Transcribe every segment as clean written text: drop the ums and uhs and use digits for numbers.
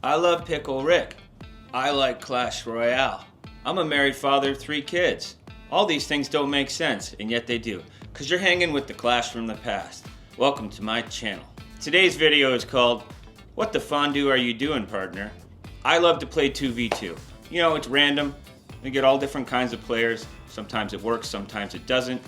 I love Pickle Rick. I like Clash Royale. I'm a married father of 3 kids. All these things don't make sense, and yet they do, because you're hanging with the Clash from the past. Welcome to my channel. Today's video is called, What the Fondue Are You Doing, Partner? I love to play 2v2. You know, it's random. You get all different kinds of players. Sometimes it works, sometimes it doesn't.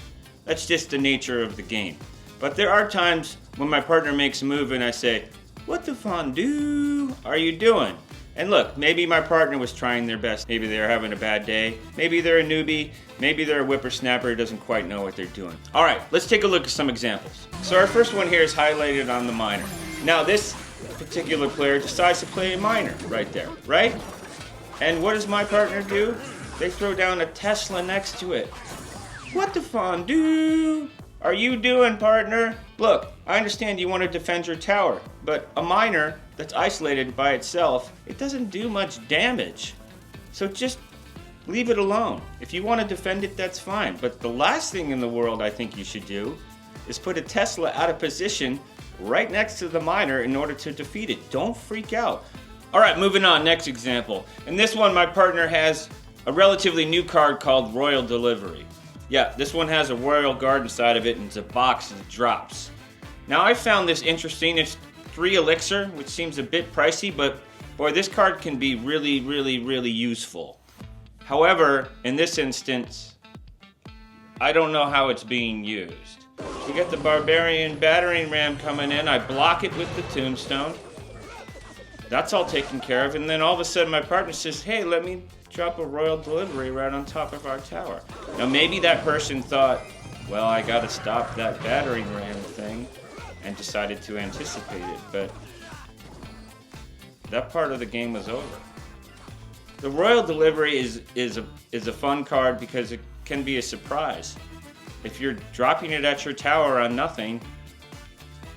That's just the nature of the game. But there are times when my partner makes a move and I say, what the fondue are you doing? And look, maybe my partner was trying their best. Maybe they're having a bad day. Maybe they're a newbie. Maybe they're a whippersnapper who doesn't quite know what they're doing. All right, let's take a look at some examples. So our first one here is highlighted on the minor. Now this particular player decides to play a minor right there, right? And what does my partner do? They throw down a Tesla next to it. What the fondue are you doing, partner? Look, I understand you want to defend your tower, but a minor that's isolated by itself, it doesn't do much damage. So just leave it alone. If you want to defend it, that's fine. But the last thing in the world I think you should do is put a Tesla out of position right next to the minor in order to defeat it. Don't freak out. All right, moving on, next example. In this one, my partner has a relatively new card called Royal Delivery. Yeah, this one has a royal guard inside of it and it's a box that drops. Now I found this interesting. It's 3 elixir, which seems a bit pricey, but boy, this card can be really, really, really useful. However, in this instance, I don't know how it's being used. We got the barbarian battering ram coming in. I block it with the tombstone. That's all taken care of, and then all of a sudden my partner says, hey, let me drop a royal delivery right on top of our tower. Now maybe that person thought, well, I gotta stop that battering ram thing, and decided to anticipate it, but that part of the game was over. The royal delivery is a fun card because it can be a surprise. If you're dropping it at your tower on nothing,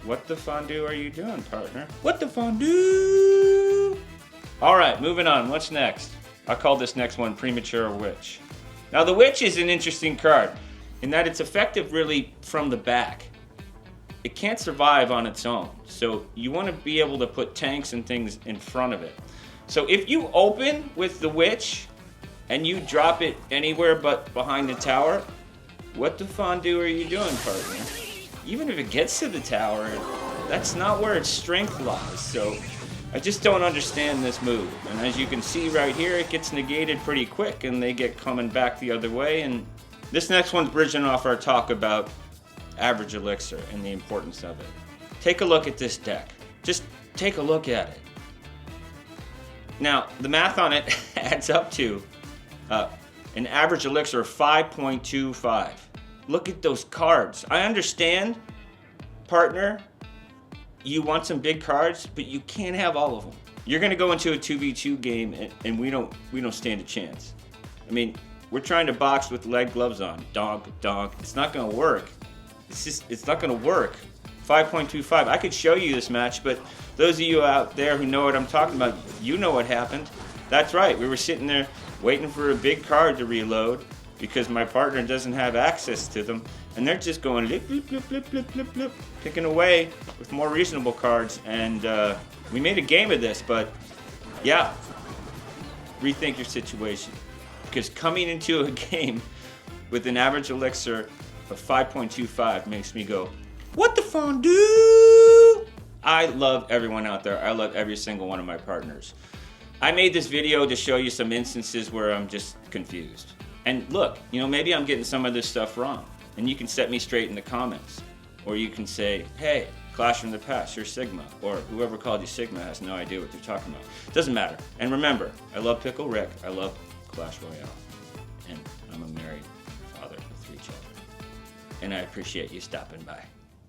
what the fondue are you doing, partner? What the fondue? All right, moving on. What's next? I call this next one Premature Witch. Now the Witch is an interesting card in that it's effective really from the back. It can't survive on its own, so you want to be able to put tanks and things in front of it. So if you open with the Witch and you drop it anywhere but behind the tower, what the fondue are you doing, partner? Even if it gets to the tower, that's not where its strength lies. So I just don't understand this move. And as you can see right here, it gets negated pretty quick and they get coming back the other way. And this next one's bridging off our talk about average elixir and the importance of it. Take a look at this deck. Just take a look at it. Now, the math on it adds up to an average elixir of 5.25. Look at those cards. I understand, partner, you want some big cards, but you can't have all of them. You're gonna go into a 2v2 game and we don't stand a chance. I mean, we're trying to box with lead gloves on. Donk, donk. It's not gonna work. It's not gonna work. 5.25. I could show you this match, but those of you out there who know what I'm talking about, you know what happened. That's right, we were sitting there waiting for a big card to reload because my partner doesn't have access to them, and they're just going lip, lip, lip, lip, lip, lip, lip, picking away with more reasonable cards, and we made a game of this, but yeah, rethink your situation. Because coming into a game with an average elixir of 5.25 makes me go, what the fondue? I love everyone out there. I love every single one of my partners. I made this video to show you some instances where I'm just confused. And look, you know, maybe I'm getting some of this stuff wrong. And you can set me straight in the comments. Or you can say, hey, Clash from the past, you're Sigma. Or whoever called you Sigma has no idea what they're talking about. Doesn't matter. And remember, I love Pickle Rick. I love Clash Royale. And I'm a married father of 3 children. And I appreciate you stopping by.